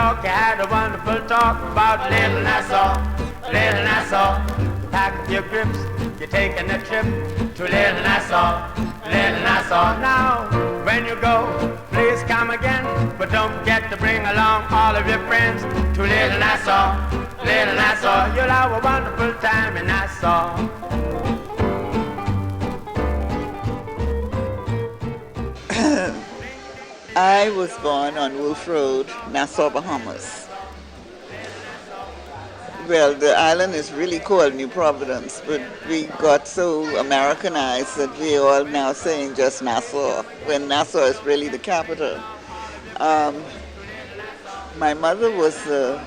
talk, you had a wonderful talk about little Nassau, little Nassau. Pack up your grips, you're taking a trip to little Nassau, little Nassau. Now, when you go, please come again, but don't forget to bring along all of your friends to little Nassau, little Nassau. You'll have a wonderful time in Nassau. I was born on Wolf Road, Nassau, Bahamas. Well, the island is really called New Providence, but we got so Americanized that we are all now saying just Nassau, when Nassau is really the capital. My mother was an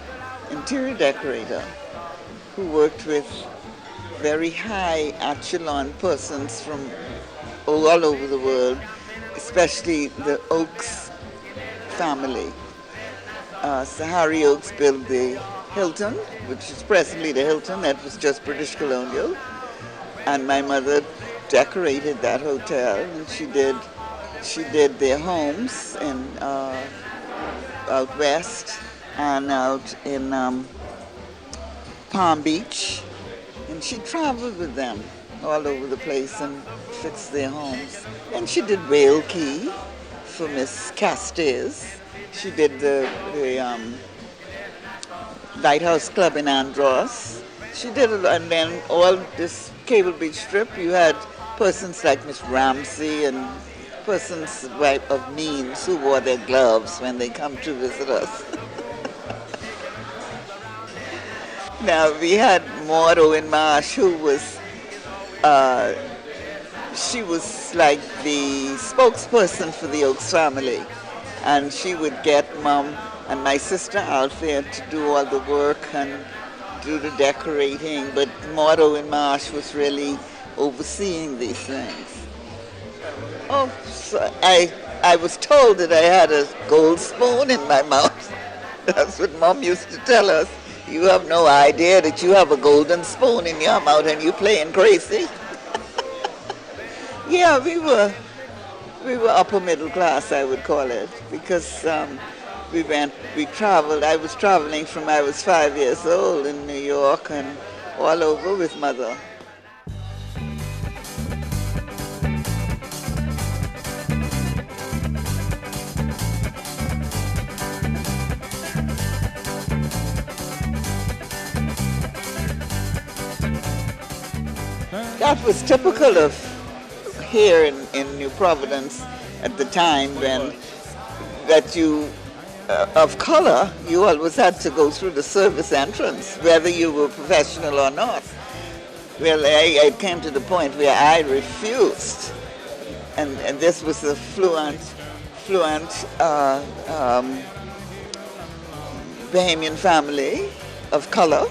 interior decorator who worked with very high echelon persons from all over the world, especially the Oaks family. Sir Harry Oaks built the Hilton, which is presently the Hilton, that was just British colonial. And my mother decorated that hotel, and she did their homes in out west and out in Palm Beach. And she traveled with them all over the place and fixed their homes. And she did Whale Key for Miss Castes. She did the Lighthouse Club in Andros. She did it, and then all this Cable Beach Strip, you had persons like Miss Ramsey and persons of means who wore their gloves when they come to visit us. Now, we had Maud Owen Marsh, who was, she was like the spokesperson for the Oaks family. And she would get Mom and my sister out there to do all the work and do the decorating, but Maud Owen Marsh was really overseeing these things. Oh, so I was told that I had a gold spoon in my mouth. That's what Mom used to tell us. You have no idea that you have a golden spoon in your mouth and you're playing crazy. Yeah, we were upper middle class, I would call it, because we traveled. I was traveling from I was 5 years old in New York and all over with Mother. That was typical of here in New Providence at the time, when that you, of color, you always had to go through the service entrance, whether you were professional or not. Well, I came to the point where I refused, and this was a fluent Bahamian family of color,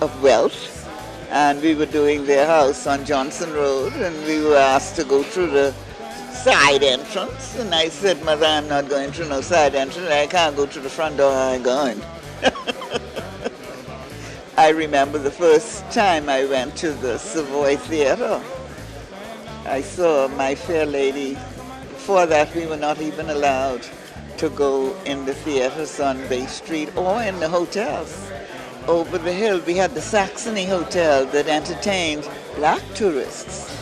of wealth. And we were doing their house on Johnson Road, and we were asked to go through the side entrance. And I said, Mother, I'm not going through no side entrance. I can't go through the front door. I'm going. I remember the first time I went to the Savoy Theater. I saw My Fair Lady. Before that, we were not even allowed to go in the theaters on Bay Street or in the hotels. Over the hill, we had the Saxony Hotel that entertained black tourists.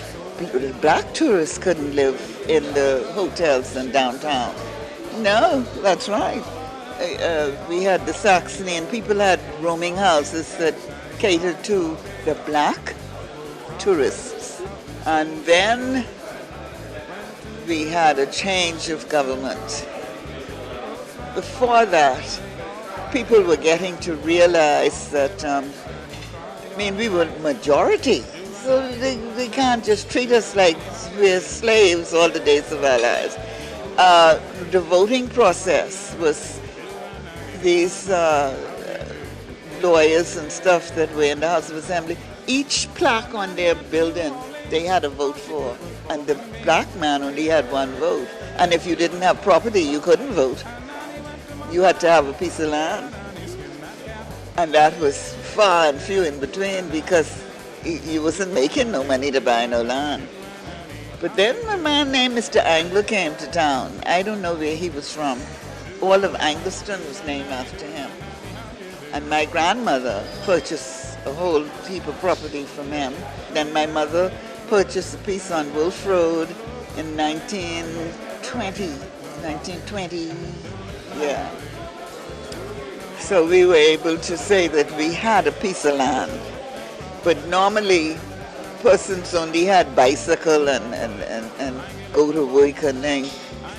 Black tourists couldn't live in the hotels in downtown. No, that's right. We had the Saxony, and people had rooming houses that catered to the black tourists. And then we had a change of government. Before that, people were getting to realize that, we were majority, so they can't just treat us like we're slaves all the days of our lives. The voting process was these lawyers and stuff that were in the House of Assembly. Each plaque on their building, they had a vote for, and the black man only had one vote. And if you didn't have property, you couldn't vote. You had to have a piece of land. And that was far and few in between, because you wasn't making no money to buy no land. But then a man named Mr. Angler came to town. I don't know where he was from. all of Anglerston was named after him. And my grandmother purchased a whole heap of property from him. Then my mother purchased a piece on Wolf Road in 1920, yeah. So we were able to say that we had a piece of land. But normally, persons only had bicycle and go to work and then.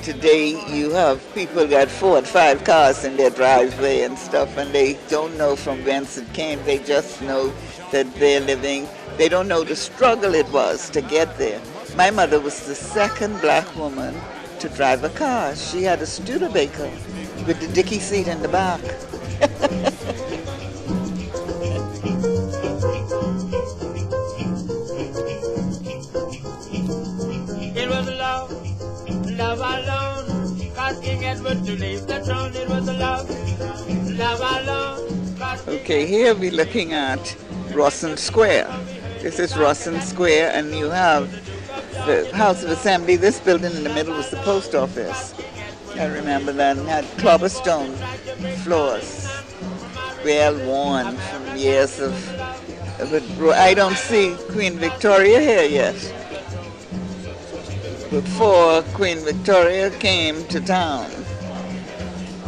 Today you have people got 4 or 5 cars in their driveway and stuff, and they don't know from whence it came. They just know that they're living. They don't know the struggle it was to get there. My mother was the second black woman to drive a car. She had a Studebaker with the dicky seat in the back. It was love alone, cause King Edward to leave the throne. It was love alone. Okay, here we're looking at Rawson Square. This is Rawson Square, and you have the House of Assembly. This building in the middle was the post office. I remember that, and had cobblestone floors, well worn from years of. But I don't see Queen Victoria here yet. Before Queen Victoria came to town,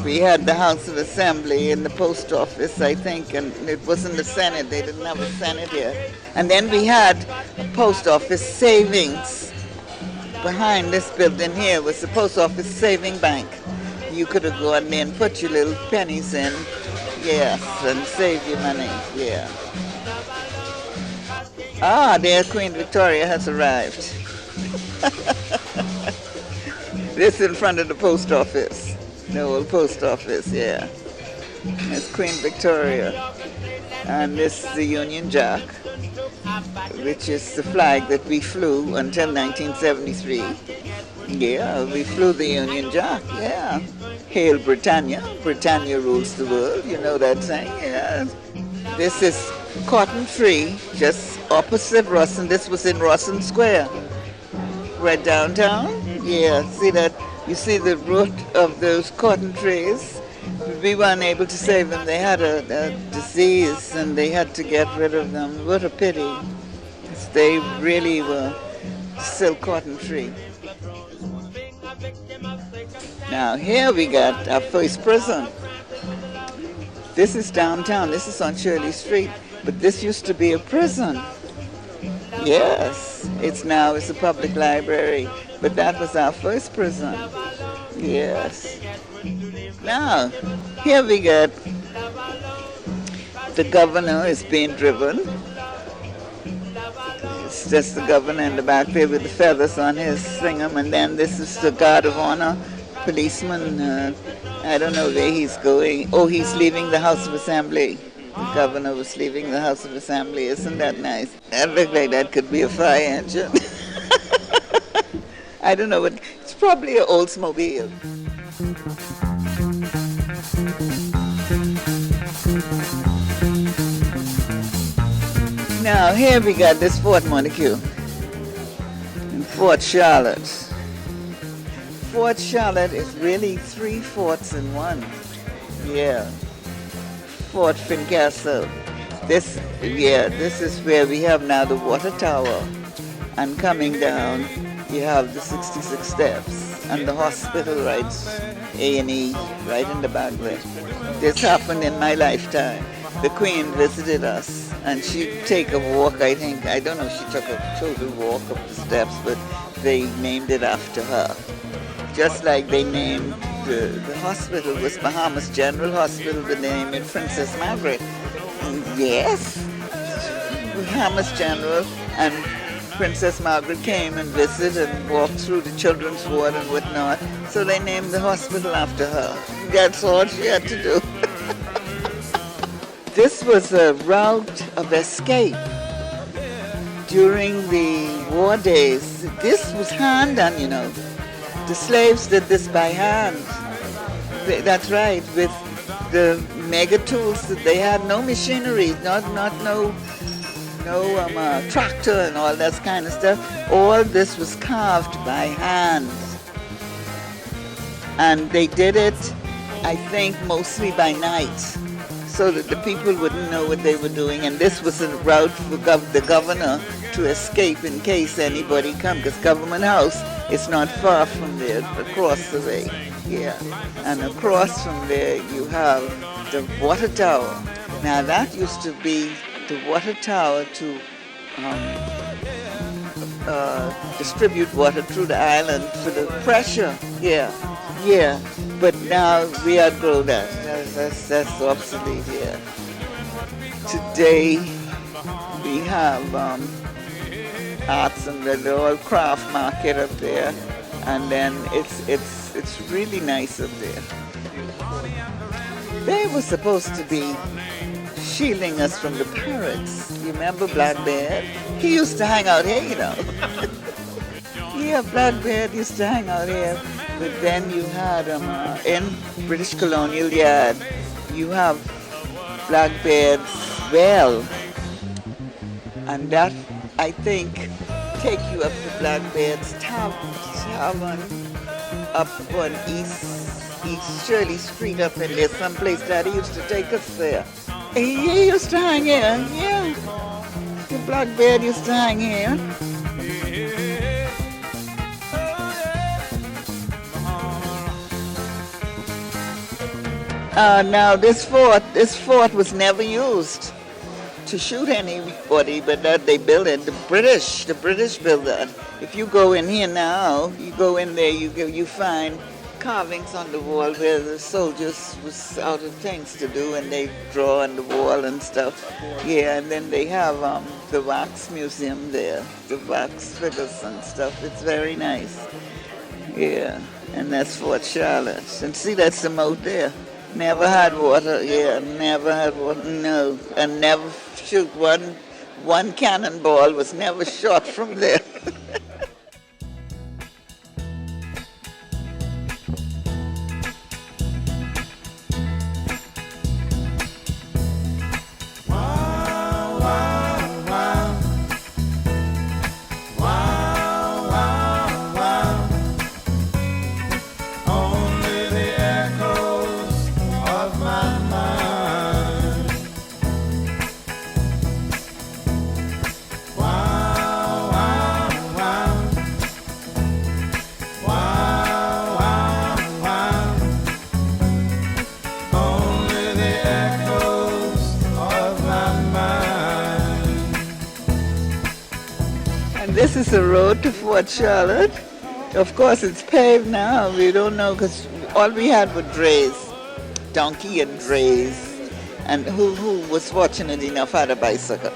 we had the House of Assembly in the post office, I think, and it wasn't the Senate. They didn't have a Senate here. And then we had a post office savings. Behind this building here was the post office saving bank. You could have gone there and put your little pennies in, yes, and save your money, yeah. Ah, there Queen Victoria has arrived. This in front of the post office, the old post office, yeah. That's Queen Victoria. And this is the Union Jack, which is the flag that we flew until 1973. Yeah, we flew the Union Jack, yeah. Hail Britannia, Britannia rules the world, you know that saying, yeah. This is Cotton Tree, just opposite Rawson. This was in Rawson Square, right downtown. Yeah, see that? You see the root of those cotton trees? We weren't able to save them. They had a disease and they had to get rid of them. What a pity. They really were still cotton tree. Now here we got our first prison. This is downtown. This is on Shirley Street. But this used to be a prison. Yes, it's a public library. But that was our first prison. Yes. Now, here we get the governor is being driven. It's just the governor in the back there with the feathers on his thingum. And then this is the guard of honor, policeman. I don't know where he's going. Oh, he's leaving the House of Assembly. The governor was leaving the House of Assembly. Isn't that nice? That looked like that could be a fire engine. I don't know, but it's probably an Oldsmobile. Now, here we got this Fort Montague and Fort Charlotte. Fort Charlotte is really 3 forts in one. Yeah. Fort Fincastle. This is where we have now the water tower. And coming down, you have the 66 steps and the hospital right, A&E, right in the back there. This happened in my lifetime. The Queen visited us and she'd take a walk, I don't know if she took a total walk up the steps, but they named it after her. Just like they named the hospital was Bahamas General Hospital, but they named it Princess Margaret. And yes, Bahamas General, and Princess Margaret came and visited and walked through the children's ward and whatnot, so they named the hospital after her. That's all she had to do. This was a route of escape during the war days. This was hand done, you know. The slaves did this by hand. That's right, with the mega tools that they had, no machinery, no tractor and all that kind of stuff. All this was carved by hand. And they did it I think mostly by night, so that the people wouldn't know what they were doing. And this was a route for the governor to escape in case anybody come, because Government House is not far from there, across the way. Yeah, and across from there you have the water tower. Now that used to be the water tower to distribute water through the island for the pressure. Yeah. But now we outgrow that. That's obsolete. Yeah. Today we have arts and the old craft market up there, and then it's really nice up there. They were supposed to be shielding us from the pirates. You remember Blackbeard? He used to hang out here, you know. Yeah, Blackbeard used to hang out here. But then you had in British Colonial Yard, you have Blackbeard's well, and that I think take you up to Blackbeard's tavern up on East Shirley Street up in there, someplace that he used to take us there. He used to hang here, yeah. The Blackbeard used to hang here. Now this fort was never used to shoot anybody, but that they built it. The British built that. If you go in here now, you go in there, you find carvings on the wall where the soldiers was out of things to do, and they draw on the wall and stuff. Yeah, and then they have the wax museum there, the wax figures and stuff. It's very nice. Yeah, and that's Fort Charlotte. And see, that's the moat there. Never had water, yeah, never had water, no. And never shoot one cannonball was never shot from there. This is the road to Fort Charlotte. Of course, it's paved now. We don't know, because all we had were drays, donkey and drays, and who was fortunate enough had a bicycle.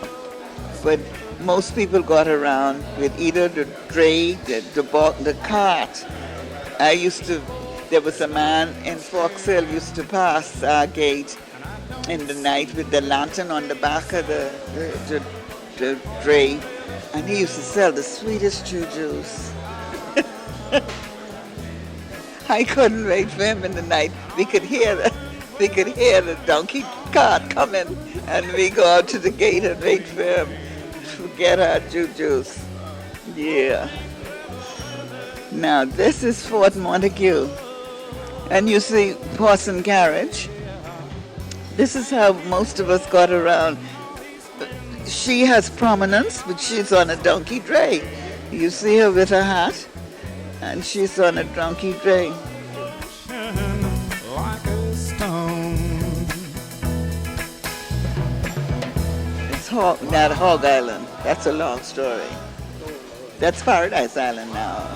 But most people got around with either the dray, the cart. There was a man in Foxhill used to pass our gate in the night with the lantern on the back of the dray. And he used to sell the sweetest jujus. I couldn't wait for him in the night. We could hear the donkey cart coming, and we go out to the gate and wait for him to get our jujus. Yeah. Now this is Fort Montague, and you see horse and carriage. This is how most of us got around. She has prominence, but she's on a donkey dray. You see her with her hat, and she's on a donkey dray. Like a stone. It's not Hog Island. That's a long story. That's Paradise Island now.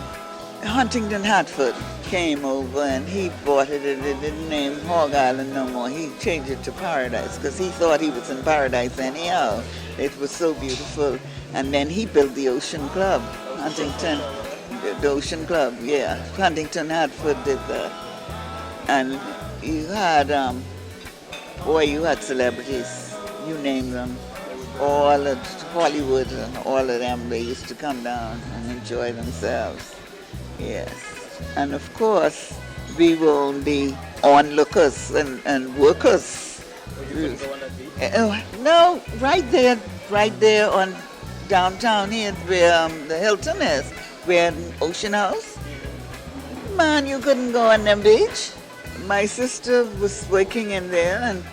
Huntington Hatford came over and he bought it, and it didn't name Hog Island no more. He changed it to Paradise because he thought he was in paradise anyhow. It was so beautiful. And then he built the Ocean Club, Huntington, the Ocean Club, yeah. Huntington Hatford did that. And you had, you had celebrities, you name them. All at Hollywood and all of them, they used to come down and enjoy themselves. Yes. And of course, we were only onlookers and workers. No, right there on downtown here where the Hilton is, where Ocean House. Man, you couldn't go on the beach. My sister was working in there, and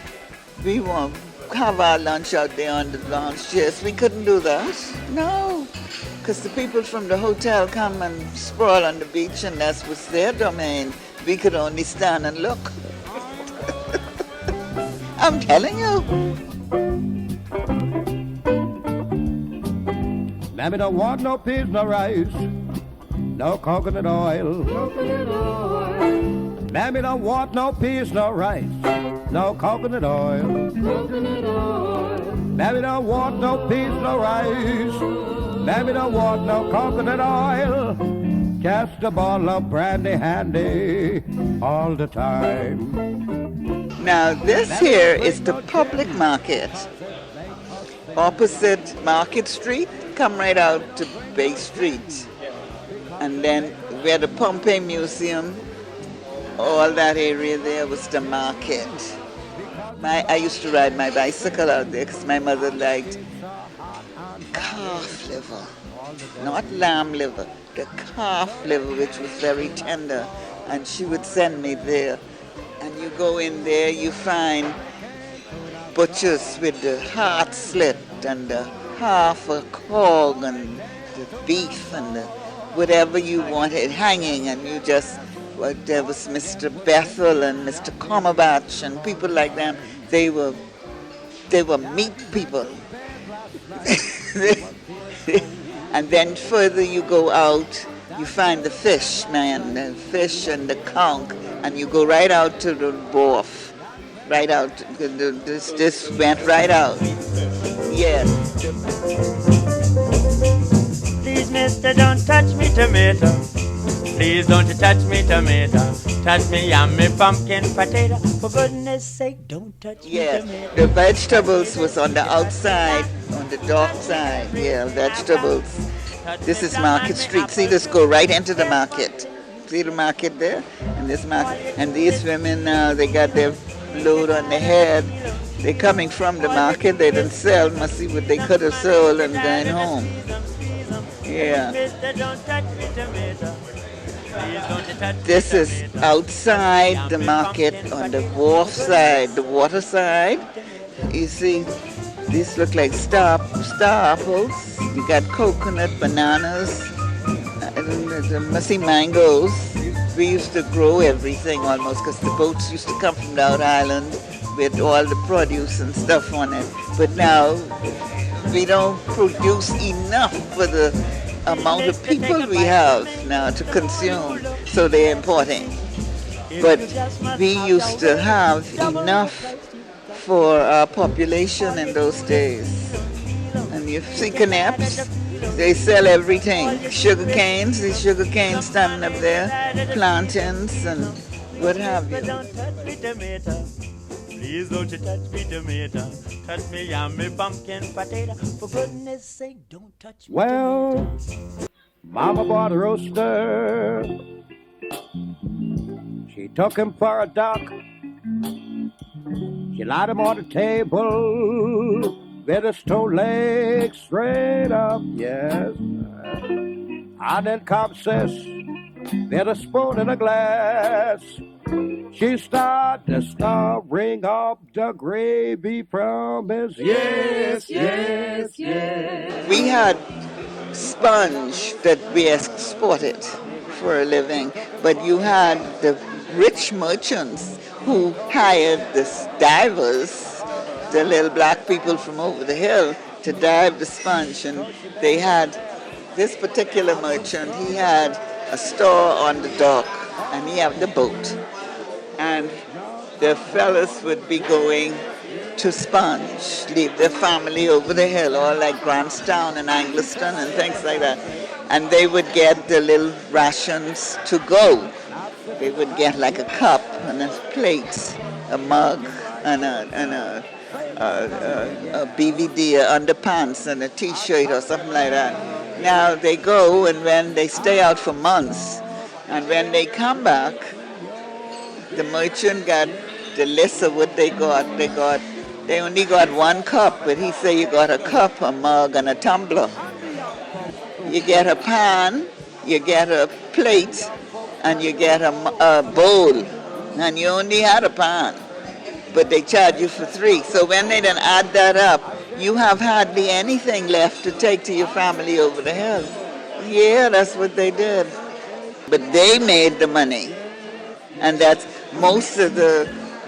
we won't have our lunch out there on the lounge chairs. We couldn't do that. No, because the people from the hotel come and sprawl on the beach, and that was their domain. We could only stand and look. I'm telling you. Mammy don't want no peas, no rice, no coconut oil. Mammy don't want no peas, no rice, no coconut oil. Mammy don't want no peas, no rice. Mammy don't want no coconut oil. Just a bottle of brandy handy all the time. Now this here is the public market. Opposite Market Street, come right out to Bay Street. And then where the Pompeii Museum, all that area there was the market. I used to ride my bicycle out there because my mother liked calf liver, not lamb liver, the calf liver, which was very tender, and she would send me there. And you go in there, you find butchers with the heart slit and the half a hog and the beef and the whatever you wanted hanging, and you just, well, there was Mr. Bethel and Mr. Comerbatch and people like that. They were meat people. And then further you go out, you find the fish, man, the fish and the conch, and you go right out to the wharf, right out. This went right out. Yes. Please, mister, don't touch me tomato. Please don't you touch me tomato. Touch me yam, me pumpkin, potato. For goodness sake, don't touch me tomato. The vegetables was on the outside, on the dark side. Yeah, vegetables. This is Market Street. See, this go right into the market. See the market there? And this market. And these women now, they got their load on their head. They're coming from the market. They didn't sell. Must see what they could have sold and gone home. Yeah. This is outside the market on the wharf side, the water side. You see, these look like star apples. You got coconut, bananas, and see mangoes. We used to grow everything almost because the boats used to come from the outer island with all the produce and stuff on it. But now we don't produce enough for the amount of people we have now to consume, so they're importing. But we used to have enough for our population in those days. And you see canaps, they sell everything. Sugar canes, these sugar canes standing up there, plantains and what have you. Please don't you touch me tomato. Touch me yam, me pumpkin, potato. For goodness sake, don't touch me Well, Mama bought a rooster. She took him for a duck. She laid him on the table with his two legs straight up, yes. And then comes sis with a spoon in a glass. She started stirring up the gravy from his yes. We had sponge that we exported for a living, but you had the rich merchants who hired the divers, the little black people from over the hill, to dive the sponge. And they had this particular merchant, he had a store on the dock, and he had the boat. And the fellas would be going to sponge, leave their family over the hill, all like Grantstown and Angliston and things like that. And they would get the little rations to go. They would get like a cup and a plate, a mug, and a BVD, underpants, and a T-shirt or something like that. Now they go, and when they stay out for months, and when they come back, the merchant got the list of what they got. They only got one cup, but he said you got a cup, a mug, and a tumbler. You get a pan, you get a plate, and you get a bowl and you only had a pan, but they charge you for 3. So when they then add that up, you have hardly anything left to take to your family over the hill. Yeah, that's what they did. But they made the money. And that's most of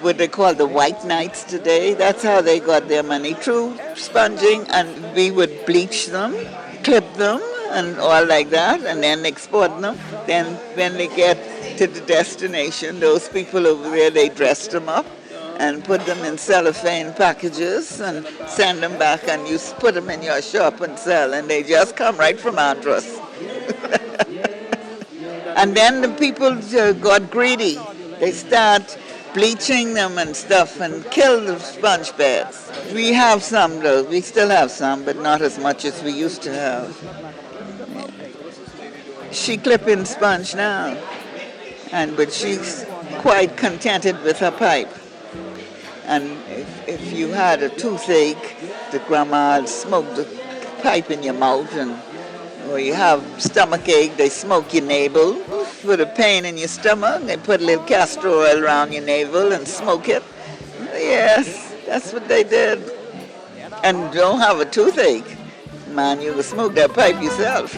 what they call the white knights today. That's how they got their money, through sponging, and we would bleach them, clip them, and all like that, and then export them. Then when they get to the destination, those people over there, they dressed them up and put them in cellophane packages and send them back, and you put them in your shop and sell, and they just come right from Andros. And then the people got greedy. They start bleaching them and stuff and kill the sponge beds. We have some though, we still have some, but not as much as we used to have. She clipping sponge now, but she's quite contented with her pipe. And if you had a toothache, the grandma would smoke the pipe in your mouth, or you have stomach ache, they smoke your navel. For the pain in your stomach, they put a little castor oil around your navel and smoke it. Yes, that's what they did. And don't have a toothache, man, you could smoke that pipe yourself.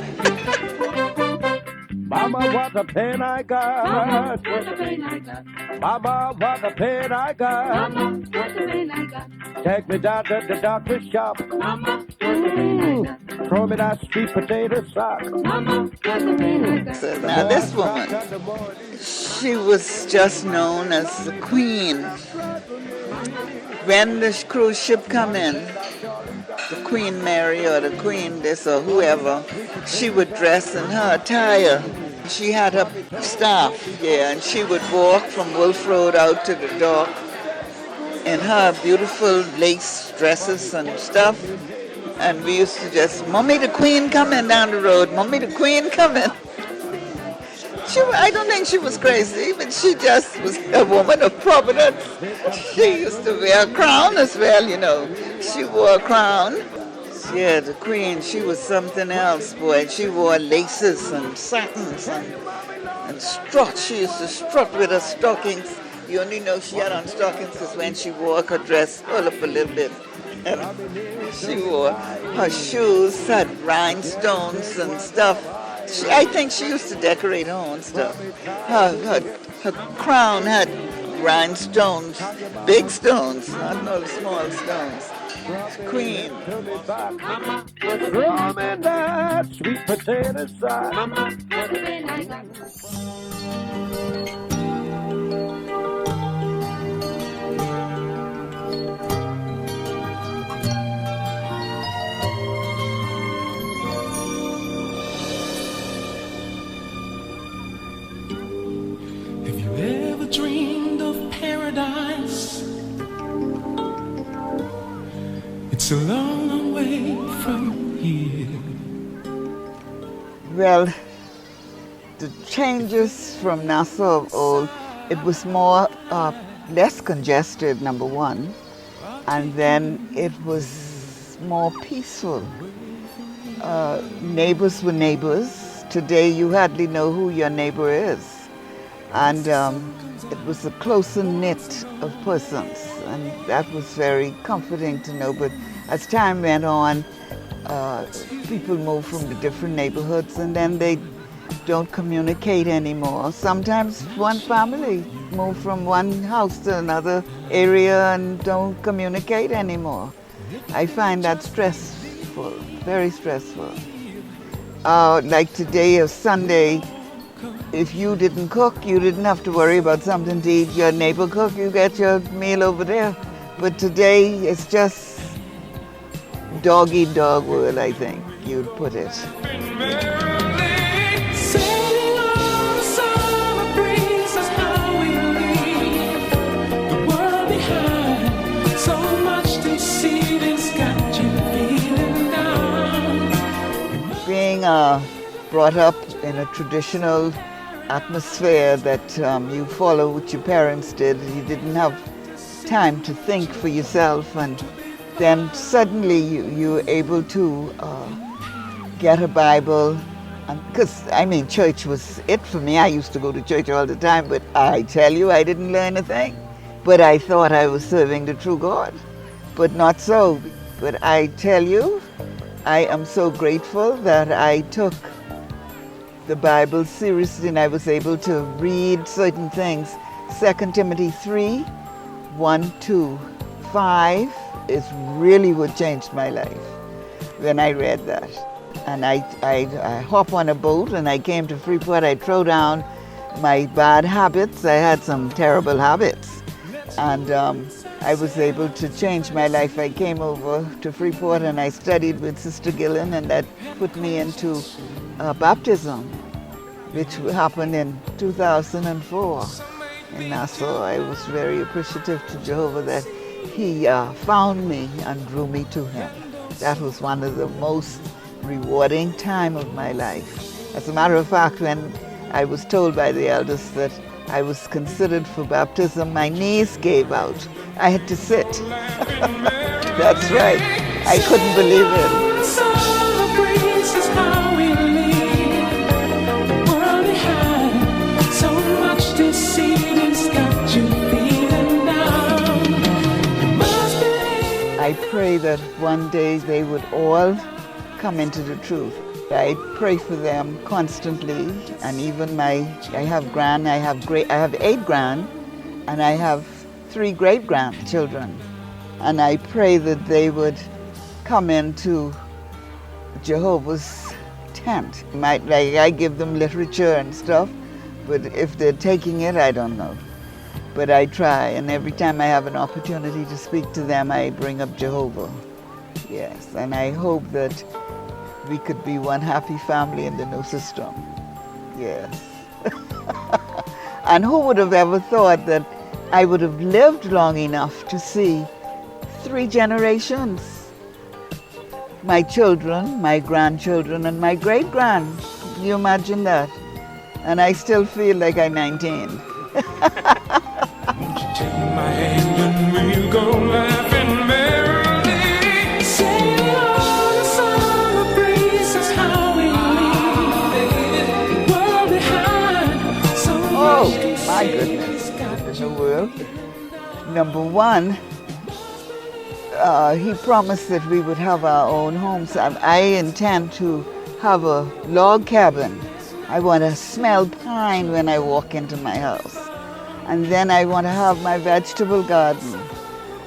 Mama, what a pain I got. Mama, what a pain I got. Mama, what a pain I got. Mama, what a pain I got. Take me down to the doctor's shop. Mama, what a pain I got. Throw me that sweet potato sack. Mama, what a pain I got. So now this woman, she was just known as the queen. When the cruise ship come in, the Queen Mary or the Queen this or whoever, she would dress in her attire. She had her staff, and she would walk from Wolf Road out to the dock in her beautiful lace dresses and stuff. And we used to just, Mommy the Queen coming down the road, Mommy the Queen coming. I don't think she was crazy, but she just was a woman of providence. She used to wear a crown as well, you know. She wore a crown. Yeah, the queen, she was something else, boy. She wore laces and satins and strut. She used to strut with her stockings. You only know she had on stockings because when she wore her dress pull up a little bit. And she wore her shoes, had rhinestones and stuff. I think she used to decorate her own stuff. Her crown had rhinestones, big stones, not no small stones. Queen. Throw me that sweet potato sack. Dreamed of paradise. It's a long, long way from here. Well, the changes from Nassau of old, it was more, less congested, number one, and then it was more peaceful. Neighbors were neighbors. Today you hardly know who your neighbor is. And it was a closer knit of persons, and that was very comforting to know. But as time went on, people moved from the different neighborhoods, and then they don't communicate anymore. Sometimes one family moved from one house to another area and don't communicate anymore. I find that stressful, very stressful. Like today or Sunday, if you didn't cook, you didn't have to worry about something to eat. Your neighbor cooked, you get your meal over there. But today, it's just dog-eat-dog world, I think you'd put it. Being brought up in a traditional atmosphere that you follow what your parents did. You didn't have time to think for yourself, and then suddenly you're able to get a Bible Because, church was it for me. I used to go to church all the time, but I tell you, I didn't learn a thing. But I thought I was serving the true God, but not so. But I tell you, I am so grateful that I took the Bible seriously and I was able to read certain things. 2 Timothy 3, 1 to 5 is really what changed my life when I read that. And I hop on a boat and I came to Freeport. I throw down my bad habits. I had some terrible habits. And I was able to change my life. I came over to Freeport and I studied with Sister Gillen, and that put me into baptism, which happened in 2004 in Nassau. I was very appreciative to Jehovah that he found me and drew me to him. That was one of the most rewarding time of my life. As a matter of fact, when I was told by the elders that I was considered for baptism, my knees gave out. I had to sit. That's right. I couldn't believe it. I pray that one day they would all come into the truth. I pray for them constantly, and even I have 8 grand, and I have 3 great-grandchildren. And I pray that they would come into Jehovah's tent. I give them literature and stuff, but if they're taking it, I don't know. But I try, and every time I have an opportunity to speak to them, I bring up Jehovah. Yes, and I hope that we could be one happy family in the new system. Yes. And who would have ever thought that I would have lived long enough to see 3 generations? My children, my grandchildren, and my great-grand. Can you imagine that? And I still feel like I'm 19. Won't you take my hand and we'll go laughing merrily, sailing on the summer breezes, how we leave the world behind. So oh, my goodness, in the world. Number 1, he promised that we would have our own homes. I intend to have a log cabin. I want to smell pine when I walk into my house. And then I want to have my vegetable garden.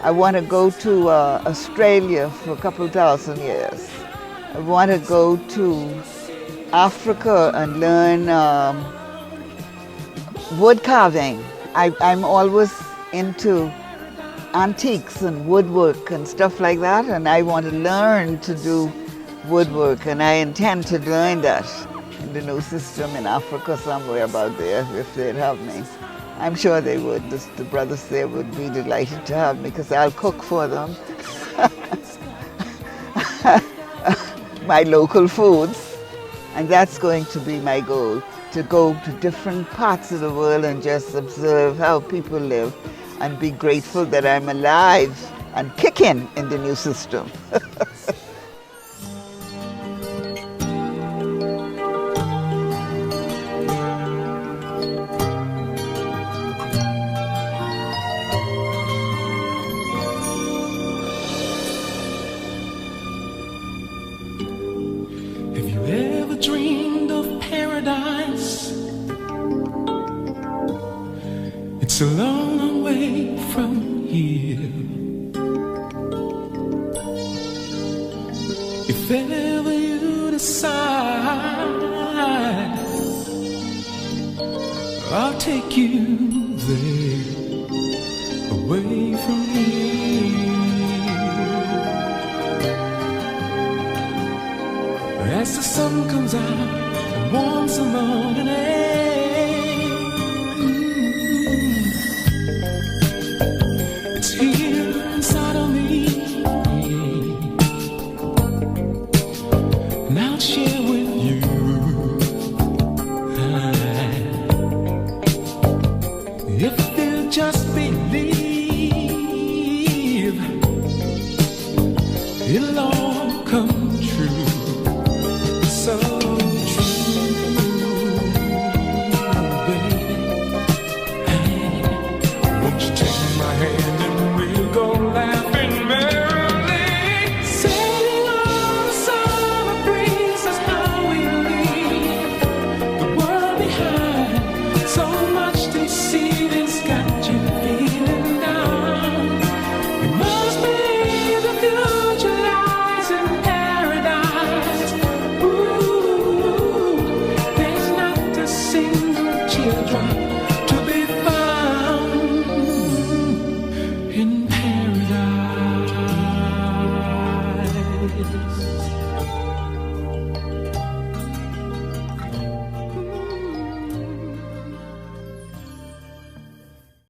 I want to go to Australia for a couple thousand years. I want to go to Africa and learn wood carving. I'm always into antiques and woodwork and stuff like that, and I want to learn to do woodwork, and I intend to learn that in the new system in Africa, somewhere about there, if they'd have me. I'm sure they would. The brothers there would be delighted to have me because I'll cook for them. My local foods. And that's going to be my goal, to go to different parts of the world and just observe how people live and be grateful that I'm alive and kicking in the new system. Dreamed of paradise. It's a long, long way from here. If ever you decide, I'll take you there, away from here. As the sun comes out and warms the morning air, it's here inside of me, and I'll share with you. If you'll just believe, it'll all come true.